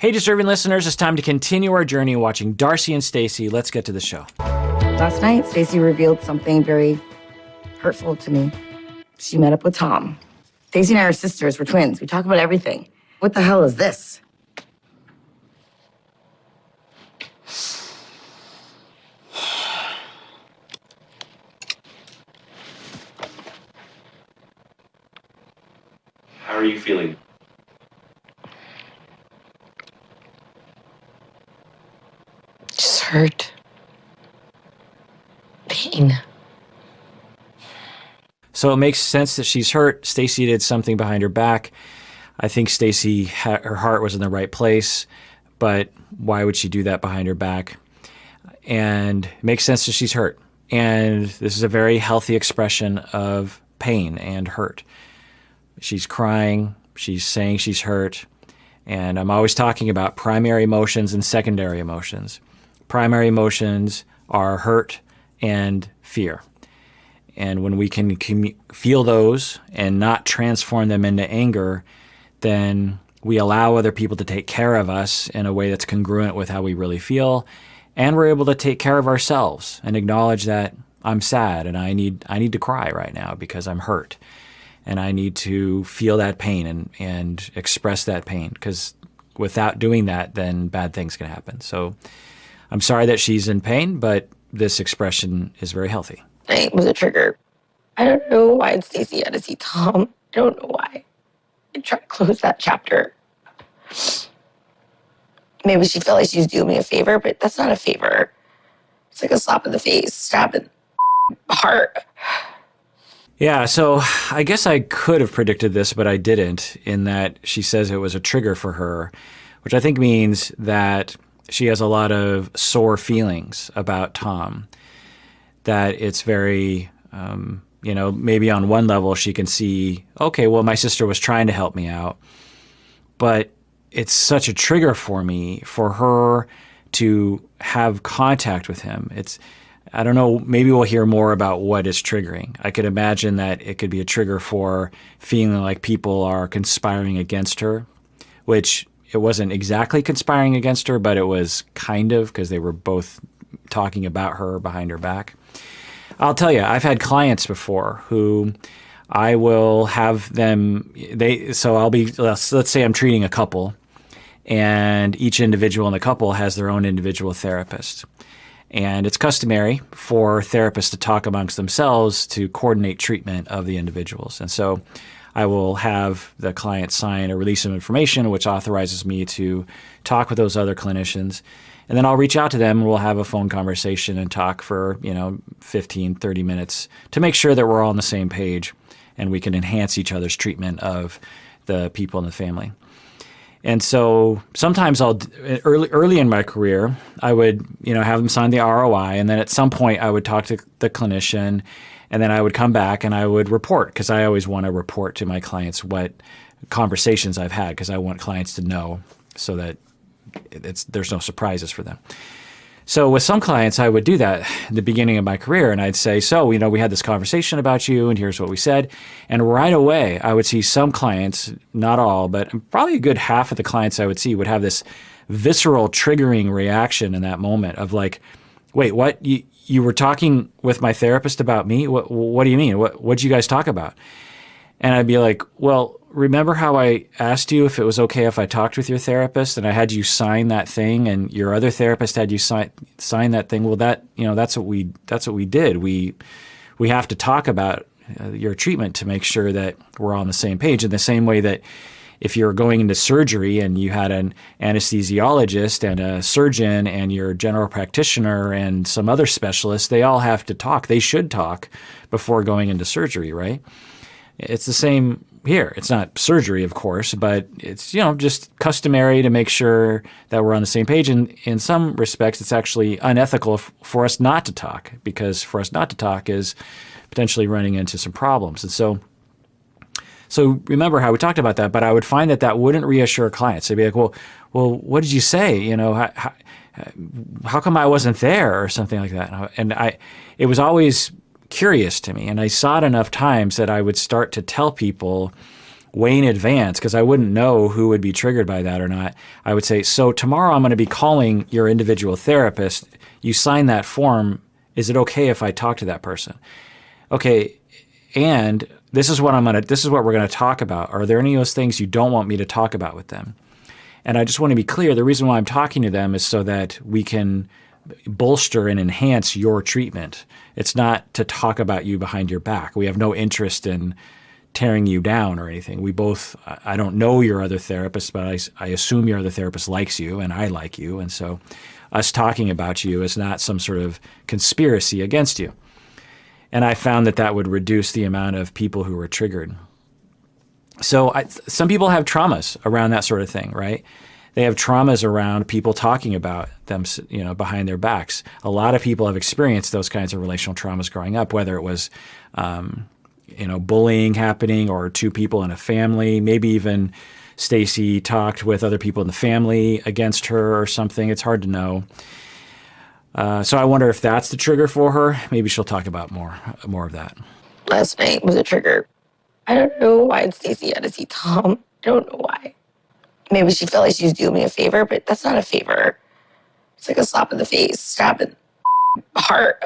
Hey, deserving listeners, it's time to continue our journey watching Darcey and Stacey. Let's get to the show. Last night, Stacey revealed something very hurtful to me. She met up with Tom. Stacey and I are sisters. We're twins. We talk about everything. What the hell is this? How are you feeling? Just hurt. Pain. So it makes sense that she's hurt. Stacey did something behind her back. I think Stacey, her heart was in the right place, but why would she do that behind her back? And it makes sense that she's hurt. And this is a very healthy expression of pain and hurt. She's crying. She's saying she's hurt. And I'm always talking about primary emotions and secondary emotions. Primary emotions are hurt and fear. And when we can feel those and not transform them into anger, then we allow other people to take care of us in a way that's congruent with how we really feel. And we're able to take care of ourselves and acknowledge that I'm sad and I need to cry right now because I'm hurt. And I need to feel that pain and express that pain, because without doing that, then bad things can happen. So I'm sorry that she's in pain, but this expression is very healthy. It was a trigger. I don't know why Stacey had to see Tom. I don't know why. I tried to close that chapter. Maybe she felt like she was doing me a favor, but that's not a favor. It's like a slap in the face, stab in the heart. Yeah, so I guess I could have predicted this, but I didn't, in that she says it was a trigger for her, which I think means that she has a lot of sore feelings about Tom, that it's very, maybe on one level she can see, okay, well, my sister was trying to help me out, but it's such a trigger for me for her to have contact with him. I don't know, maybe we'll hear more about what is triggering. I could imagine that it could be a trigger for feeling like people are conspiring against her, which it wasn't exactly conspiring against her, but it was kind of, because they were both talking about her behind her back. I'll tell you, I've had clients before who I will have them, let's say I'm treating a couple, and each individual in the couple has their own individual therapist. And it's customary for therapists to talk amongst themselves to coordinate treatment of the individuals. And so I will have the client sign a release of information, which authorizes me to talk with those other clinicians. And then I'll reach out to them and we'll have a phone conversation and talk for, 15, 30 minutes to make sure that we're all on the same page and we can enhance each other's treatment of the people in the family. And so sometimes early in my career, I would, have them sign the ROI, and then at some point I would talk to the clinician, and then I would come back and I would report, because I always want to report to my clients what conversations I've had, because I want clients to know so that there's no surprises for them. So with some clients, I would do that at the beginning of my career, and I'd say, so, we had this conversation about you, and here's what we said. And right away, I would see some clients, not all, but probably a good half of the clients I would see would have this visceral triggering reaction in that moment of like, wait, what? You were talking with my therapist about me? What do you mean? What'd you guys talk about? And I'd be like, well, remember how I asked you if it was okay if I talked with your therapist, and I had you sign that thing, and your other therapist had you sign that thing? Well, that's what we did. We have to talk about your treatment to make sure that we're on the same page. In the same way that if you're going into surgery and you had an anesthesiologist and a surgeon and your general practitioner and some other specialist, they all have to talk. They should talk before going into surgery, right? It's the same here. It's not surgery, of course, but it's, just customary to make sure that we're on the same page. And in some respects, it's actually unethical for us not to talk, because for us not to talk is potentially running into some problems. And so remember how we talked about that, but I would find that wouldn't reassure clients. They'd be like, well, what did you say? How come I wasn't there, or something like that? And it was always curious to me, and I saw it enough times that I would start to tell people way in advance, because I wouldn't know who would be triggered by that or not, I would say, so tomorrow I'm going to be calling your individual therapist. You sign that form. Is it okay if I talk to that person? Okay, and this is what we're going to talk about. Are there any of those things you don't want me to talk about with them? And I just want to be clear, the reason why I'm talking to them is so that we can bolster and enhance your treatment. It's not to talk about you behind your back. We have no interest in tearing you down or anything. I don't know your other therapist, but I assume your other therapist likes you and I like you. And so us talking about you is not some sort of conspiracy against you. And I found that would reduce the amount of people who were triggered. So some people have traumas around that sort of thing, right? They have traumas around people talking about them, behind their backs. A lot of people have experienced those kinds of relational traumas growing up, whether it was, bullying happening or two people in a family. Maybe even Stacey talked with other people in the family against her or something. It's hard to know. So I wonder if that's the trigger for her. Maybe she'll talk about more of that. Last night was a trigger. I don't know why Stacey had to see Tom. I don't know why. Maybe she felt like she was doing me a favor, but that's not a favor. It's like a slap in the face, stab in the heart.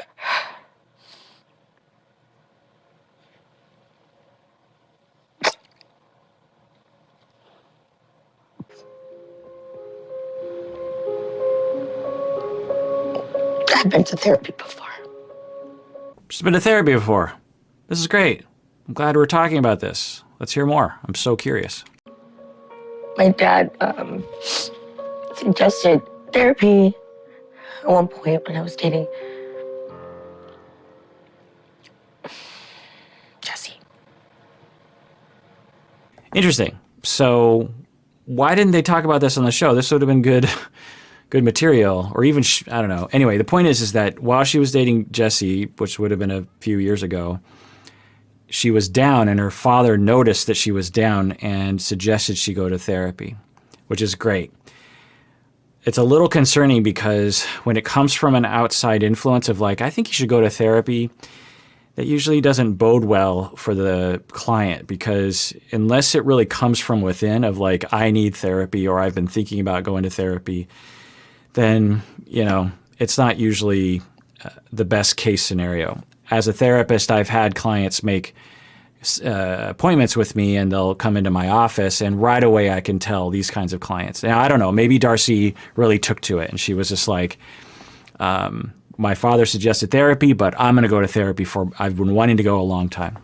I've been to therapy before. She's been to therapy before. This is great. I'm glad we're talking about this. Let's hear more. I'm so curious. My dad suggested therapy at one point when I was dating Jesse. Interesting. So why didn't they talk about this on the show? This would have been good material, or even, I don't know. Anyway, the point is that while she was dating Jesse, which would have been a few years ago, she was down, and her father noticed that she was down and suggested she go to therapy, which is great. It's a little concerning because when it comes from an outside influence of I think you should go to therapy, that usually doesn't bode well for the client, because unless it really comes from within of I need therapy or I've been thinking about going to therapy, then, it's not usually the best case scenario. As a therapist, I've had clients make appointments with me, and they'll come into my office, and right away I can tell these kinds of clients. Now, I don't know, maybe Darcey really took to it, and she was just my father suggested therapy, but I'm going to go to therapy I've been wanting to go a long time.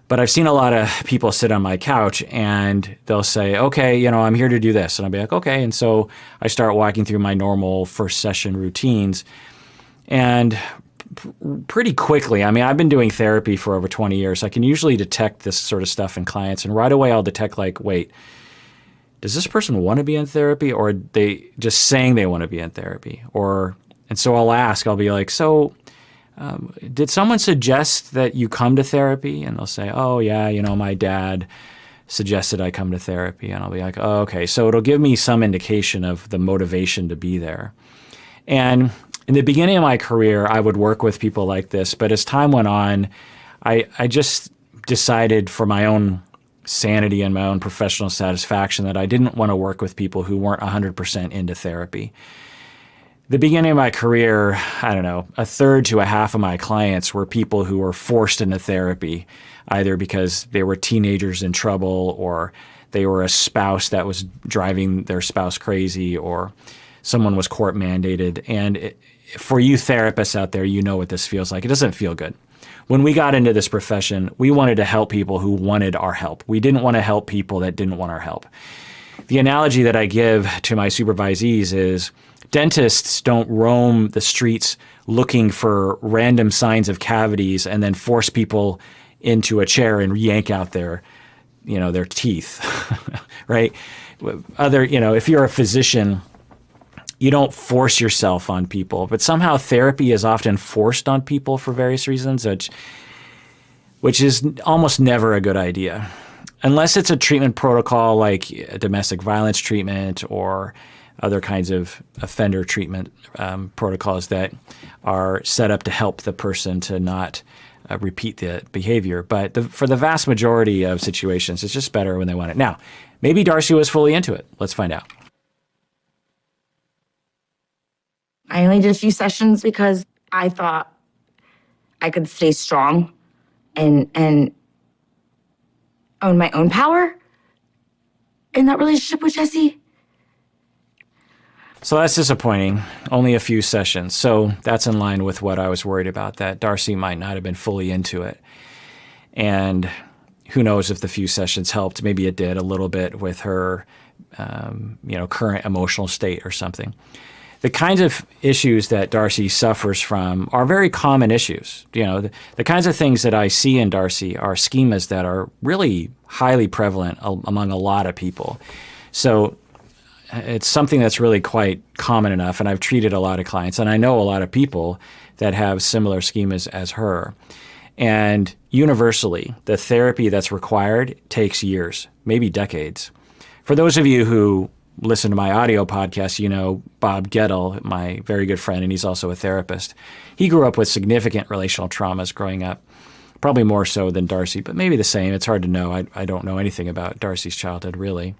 But I've seen a lot of people sit on my couch and they'll say, okay, I'm here to do this. And I'll be like, okay. And so I start walking through my normal first session routines. And pretty quickly, I've been doing therapy for over 20 years. I can usually detect this sort of stuff in clients. And right away I'll detect wait, does this person want to be in therapy, or are they just saying they want to be in therapy? And so I'll be like, so did someone suggest that you come to therapy? And they'll say, oh, yeah, my dad suggested I come to therapy. And I'll be like, oh, okay. So it'll give me some indication of the motivation to be there. And in the beginning of my career, I would work with people like this. But as time went on, I just decided for my own sanity and my own professional satisfaction that I didn't want to work with people who weren't 100% into therapy. The beginning of my career, I don't know, a third to a half of my clients were people who were forced into therapy, either because they were teenagers in trouble, or they were a spouse that was driving their spouse crazy, or someone was court mandated. And for you therapists out there, you know what this feels like. It doesn't feel good. When we got into this profession, we wanted to help people who wanted our help. We didn't want to help people that didn't want our help. The analogy that I give to my supervisees is dentists don't roam the streets looking for random signs of cavities and then force people into a chair and yank out their teeth, right? If you're a physician, you don't force yourself on people, but somehow therapy is often forced on people for various reasons, which is almost never a good idea. Unless it's a treatment protocol like a domestic violence treatment or other kinds of offender treatment protocols that are set up to help the person to not repeat the behavior. But for the vast majority of situations, it's just better when they want it. Now, maybe Darcey was fully into it. Let's find out. I only did a few sessions because I thought I could stay strong and own my own power in that relationship with Jesse. So that's disappointing. Only a few sessions. So that's in line with what I was worried about, that Darcey might not have been fully into it. And who knows if the few sessions helped. Maybe it did a little bit with her, current emotional state or something. The kinds of issues that Darcey suffers from are very common issues. The kinds of things that I see in Darcey are schemas that are really highly prevalent among a lot of people. So it's something that's really quite common enough, and I've treated a lot of clients, and I know a lot of people that have similar schemas as her. And universally, the therapy that's required takes years, maybe decades. For those of you who listen to my audio podcast, you know Bob Gettle, my very good friend, and he's also a therapist. He grew up with significant relational traumas growing up, probably more so than Darcey, but maybe the same. It's hard to know. I don't know anything about Darcey's childhood, really.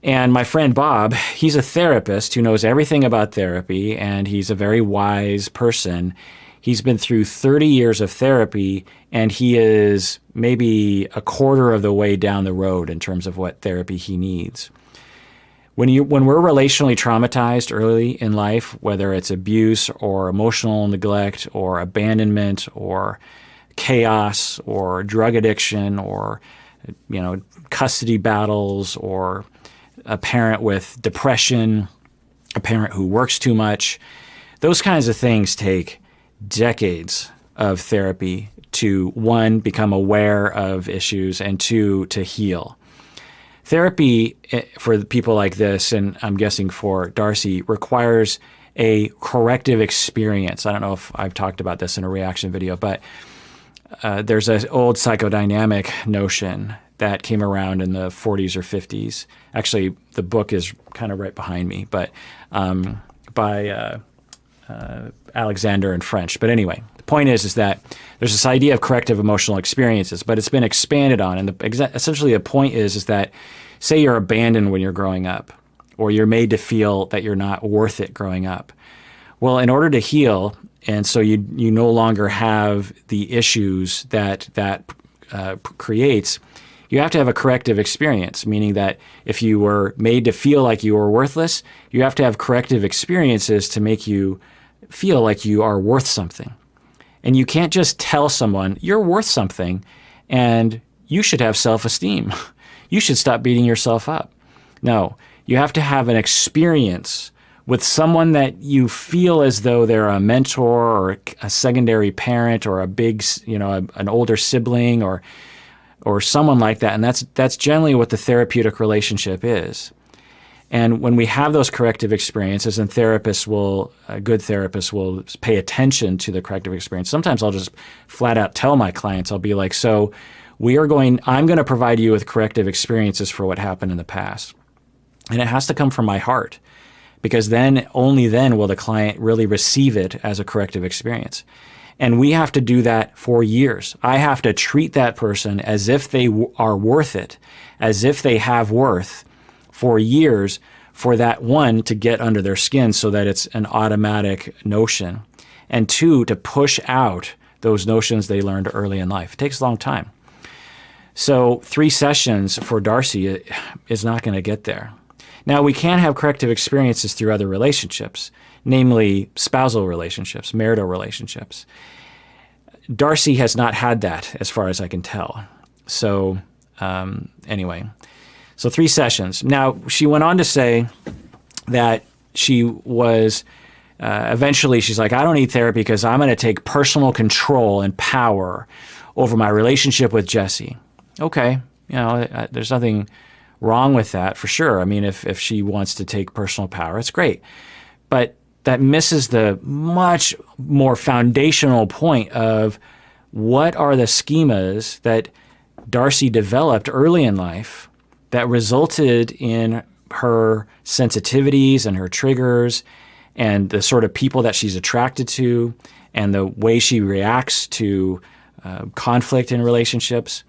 And my friend Bob, he's a therapist who knows everything about therapy, and he's a very wise person. He's been through 30 years of therapy, and he is maybe a quarter of the way down the road in terms of what therapy he needs. When we're relationally traumatized early in life, whether it's abuse or emotional neglect or abandonment or chaos or drug addiction or custody battles or a parent with depression, a parent who works too much, those kinds of things take decades of therapy to, one, become aware of issues, and two, to heal. Therapy for people like this, and I'm guessing for Darcey, requires a corrective experience. I don't know if I've talked about this in a reaction video, but there's an old psychodynamic notion that came around in the 40s or 50s. Actually, the book is kind of right behind me, but by Alexander and French. But anyway, the point is that there's this idea of corrective emotional experiences, but it's been expanded on. And essentially the point is that, say you're abandoned when you're growing up, or you're made to feel that you're not worth it growing up. Well, in order to heal, and so you no longer have the issues that creates, you have to have a corrective experience, meaning that if you were made to feel like you were worthless, you have to have corrective experiences to make you feel like you are worth something. And you can't just tell someone, you're worth something, and you should have self-esteem. You should stop beating yourself up. No, you have to have an experience with someone that you feel as though they're a mentor or a secondary parent or a big, an older sibling or someone like that. And that's generally what the therapeutic relationship is. And when we have those corrective experiences, and a good therapist will pay attention to the corrective experience. Sometimes I'll just flat out tell my clients, I'll be like, so I'm going to provide you with corrective experiences for what happened in the past. And it has to come from my heart, because only then will the client really receive it as a corrective experience. And we have to do that for years. I have to treat that person as if they are worth it, as if they have worth for years, for that, one, to get under their skin so that it's an automatic notion, and two, to push out those notions they learned early in life. It takes a long time. So 3 sessions for Darcey is not going to get there. Now, we can have corrective experiences through other relationships, namely spousal relationships, marital relationships. Darcey has not had that, as far as I can tell. So anyway, so 3 sessions. Now, she went on to say that she was, eventually she's like, I don't need therapy because I'm going to take personal control and power over my relationship with Jesse. Okay, there's nothing wrong with that, for sure. I mean, if she wants to take personal power, it's great. But that misses the much more foundational point of what are the schemas that Darcey developed early in life that resulted in her sensitivities and her triggers and the sort of people that she's attracted to and the way she reacts to conflict in relationships,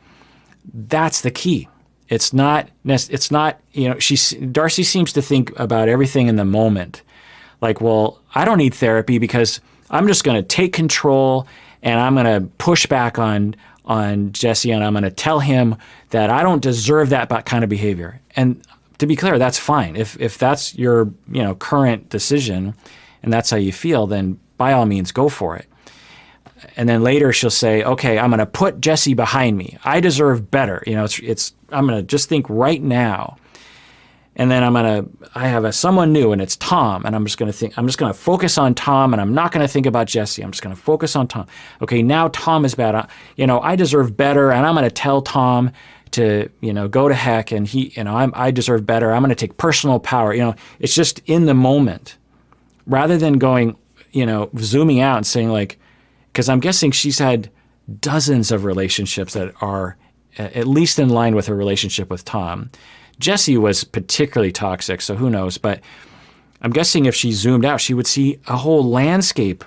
that's the key. It's not, Darcey seems to think about everything in the moment. Like, well, I don't need therapy because I'm just going to take control and I'm going to push back on Jesse, and I'm going to tell him that I don't deserve that kind of behavior. And to be clear, that's fine. If that's your current decision and that's how you feel, then by all means, go for it. And then later she'll say, okay, I'm going to put Jesse behind me. I deserve better. I'm going to just think right now. And then I have someone new, and it's Tom, and I'm just going to focus on Tom, and I'm not going to think about Jesse. I'm just going to focus on Tom. Okay, now Tom is bad. I deserve better, and I'm going to tell Tom to, go to heck, and I deserve better. I'm going to take personal power. It's just in the moment, rather than going, zooming out and saying, like, because I'm guessing she's had dozens of relationships that are at least in line with her relationship with Tom. Jesse was particularly toxic, so who knows? But I'm guessing if she zoomed out, she would see a whole landscape,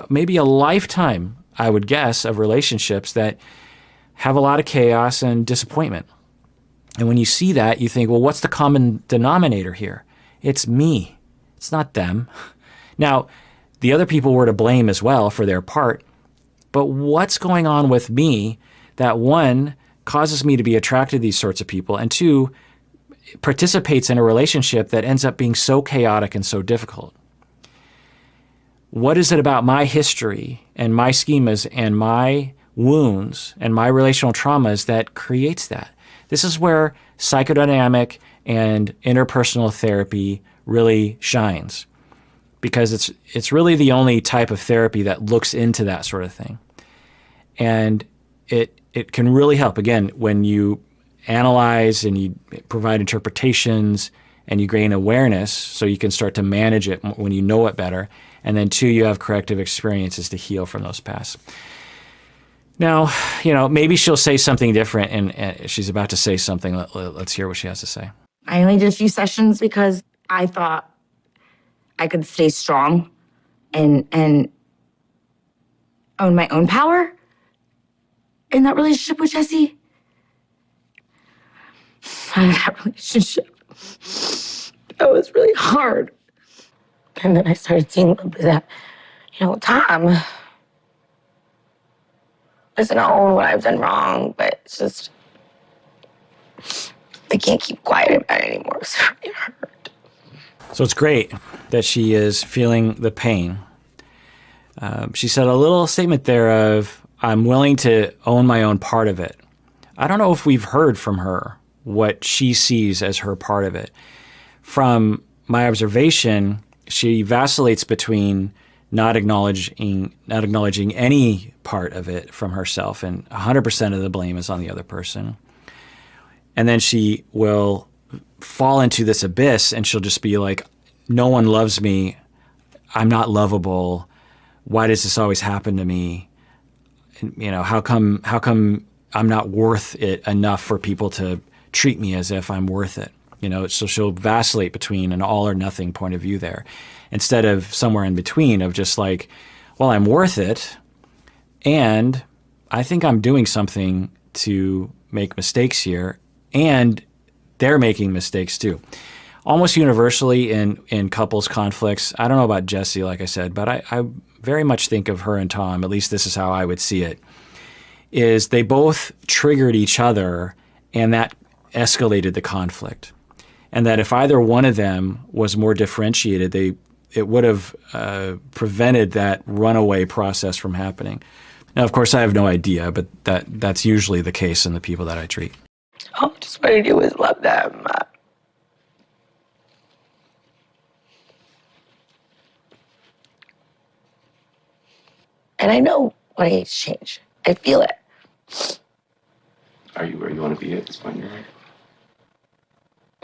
maybe a lifetime, I would guess, of relationships that have a lot of chaos and disappointment. And when you see that, you think, well, what's the common denominator here? It's me. It's not them. Now, the other people were to blame as well for their part. But what's going on with me that, one, causes me to be attracted to these sorts of people, and two, participates in a relationship that ends up being so chaotic and so difficult? What is it about my history and my schemas and my wounds and my relational traumas that creates that? This is where psychodynamic and interpersonal therapy really shines, because it's really the only type of therapy that looks into that sort of thing. And it can really help, again, when you analyze and you provide interpretations and you gain awareness, so you can start to manage it when you know it better. And then two, you have corrective experiences to heal from those past. Now, maybe she'll say something different, and she's about to say something. Let's hear what she has to say. I only did a few sessions because I thought I could stay strong and own my own power in that relationship with Jesse. That relationship, that was really hard. And then I started seeing a little bit of that, Tom, listen, I own what I've done wrong, but it's just, I can't keep quiet about it anymore because it really hurt. So it's great that she is feeling the pain. She said a little statement there of, I'm willing to own my own part of it. I don't know if we've heard from her what she sees as her part of it. From my observation, she vacillates between not acknowledging any part of it from herself, and 100% of the blame is on the other person. And then she will fall into this abyss, and she'll just be like, no one loves me. I'm not lovable. Why does this always happen to me? How come I'm not worth it enough for people to treat me as if I'm worth it? So she'll vacillate between an all or nothing point of view there, instead of somewhere in between of just like, well, I'm worth it, and I think I'm doing something to make mistakes here, and they're making mistakes too. Almost universally in couples conflicts, I don't know about Jesse, like I said, but I very much think of her and Tom, at least this is how I would see it, is they both triggered each other, and that escalated the conflict. And that if either one of them was more differentiated, it would have prevented that runaway process from happening. Now, of course, I have no idea, but that's usually the case in the people that I treat. All I just want to do is love them. And I know what I need to change. I feel it. Are you where you want to be at this point in your life?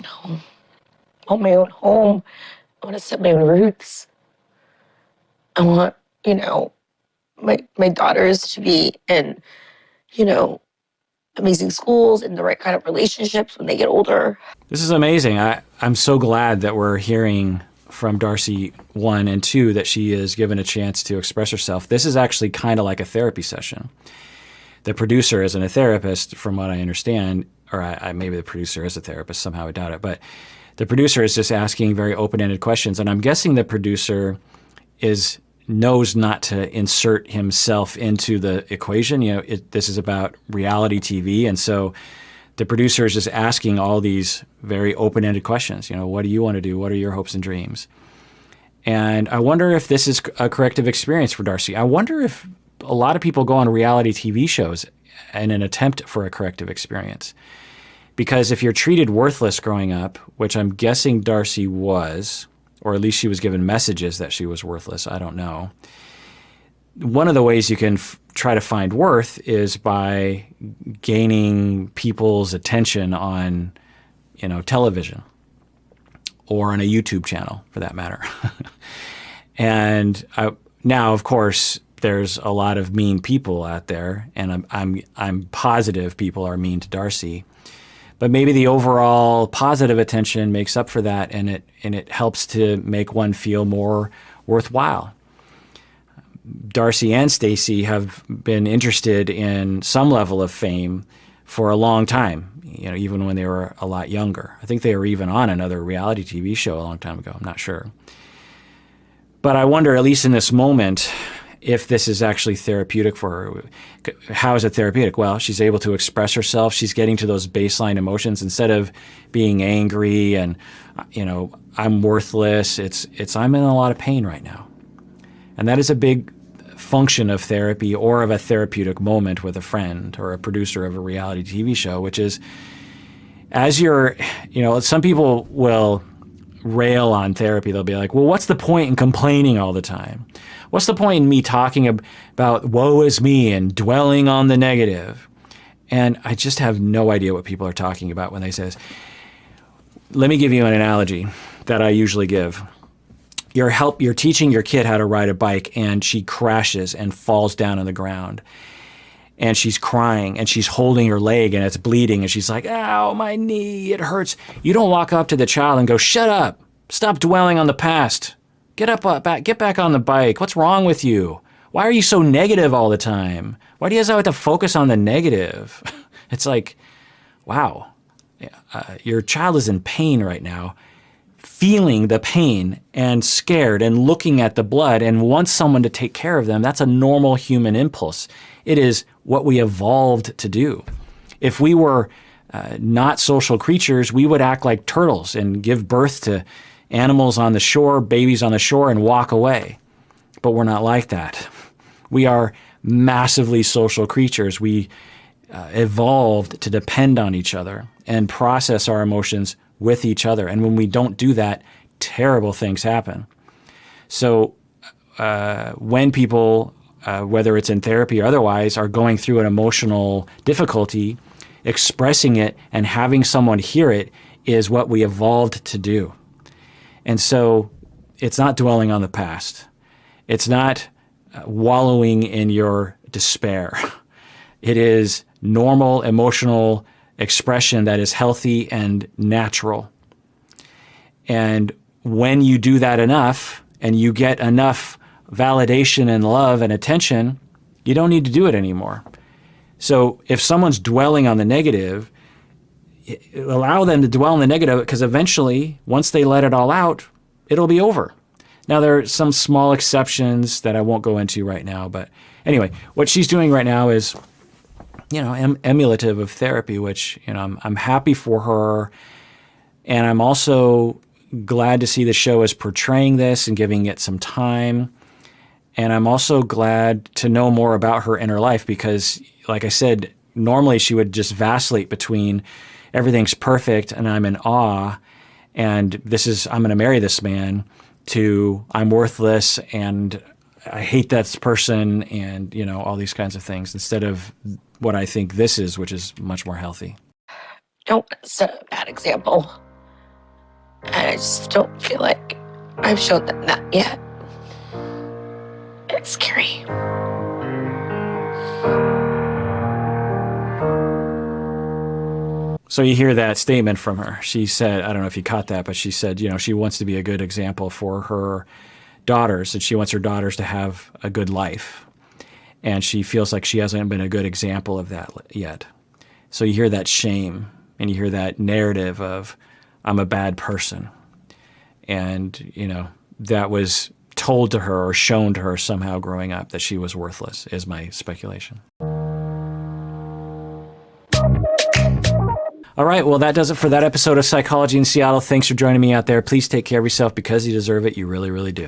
No. I want my own home. I want to set my own roots. I want, my daughters to be in, amazing schools and the right kind of relationships when they get older. This is amazing. I'm so glad that we're hearing from Darcey 1 and 2 that she is given a chance to express herself. This is actually kind of like a therapy session. the producer isn't a therapist, from what I understand, or maybe the producer is a therapist, somehow I doubt it, but the producer is just asking very open-ended questions. And I'm guessing the producer knows not to insert himself into the equation. This is about reality TV. And so the producer is just asking all these very open-ended questions. What do you want to do? What are your hopes and dreams? And I wonder if this is a corrective experience for Darcey. I wonder if a lot of people go on reality TV shows in an attempt for a corrective experience. Because if you're treated worthless growing up, which I'm guessing Darcey was, or at least she was given messages that she was worthless, I don't know. One of the ways you can try to find worth is by gaining people's attention on, television or on a YouTube channel, for that matter. And now, of course, there's a lot of mean people out there, and I'm positive people are mean to Darcey. But maybe the overall positive attention makes up for that, and it helps to make one feel more worthwhile. Darcey and Stacey have been interested in some level of fame for a long time, even when they were a lot younger. I think they were even on another reality TV show a long time ago. I'm not sure. But I wonder, at least in this moment, if this is actually therapeutic for her. How is it therapeutic? Well, she's able to express herself. She's getting to those baseline emotions instead of being angry and, I'm worthless. It's I'm in a lot of pain right now. And that is a big function of therapy or of a therapeutic moment with a friend or a producer of a reality TV show, which is as you're, some people will rail on therapy. They'll be like, well, what's the point in complaining all the time? What's the point in me talking about woe is me and dwelling on the negative? And I just have no idea what people are talking about when they say this. Let me give you an analogy that I usually give. You're teaching your kid how to ride a bike, and she crashes and falls down on the ground. And she's crying, and she's holding her leg, and it's bleeding, and she's like, ow, my knee, it hurts. You don't walk up to the child and go, shut up, stop dwelling on the past. Get back on the bike. What's wrong with you? Why are you so negative all the time? Why do you have to focus on the negative? It's like, wow, your child is in pain right now, feeling the pain and scared and looking at the blood and wants someone to take care of them. That's a normal human impulse. It is what we evolved to do. If we were not social creatures, we would act like turtles and give birth to animals on the shore, babies on the shore, and walk away. But we're not like that. We are massively social creatures. We evolved to depend on each other and process our emotions with each other. And when we don't do that, terrible things happen. So when people, whether it's in therapy or otherwise, are going through an emotional difficulty, expressing it and having someone hear it is what we evolved to do. And so it's not dwelling on the past. It's not wallowing in your despair. It is normal emotional expression that is healthy and natural. And when you do that enough and you get enough validation and love and attention, you don't need to do it anymore. So if someone's dwelling on the negative, allow them to dwell on the negative, because eventually, once they let it all out, it'll be over. Now, there are some small exceptions that I won't go into right now, but anyway, what she's doing right now is, emulative of therapy, which, I'm happy for her, and I'm also glad to see the show is portraying this and giving it some time, and I'm also glad to know more about her inner life because, like I said, normally she would just vacillate between everything's perfect and I'm in awe, and I'm going to marry this man, to I'm worthless and I hate that person and, all these kinds of things, instead of what I think this is, which is much more healthy. Don't set a bad example. And I just don't feel like I've shown them that yet. It's scary. So you hear that statement from her. She said, I don't know if you caught that, but she said, she wants to be a good example for her daughters, and she wants her daughters to have a good life. and she feels like she hasn't been a good example of that yet. So you hear that shame, and you hear that narrative of, I'm a bad person. And, that was told to her or shown to her somehow growing up that she was worthless, is my speculation. All right, well, that does it for that episode of Psychology in Seattle. Thanks for joining me out there. Please take care of yourself because you deserve it. You really, really do.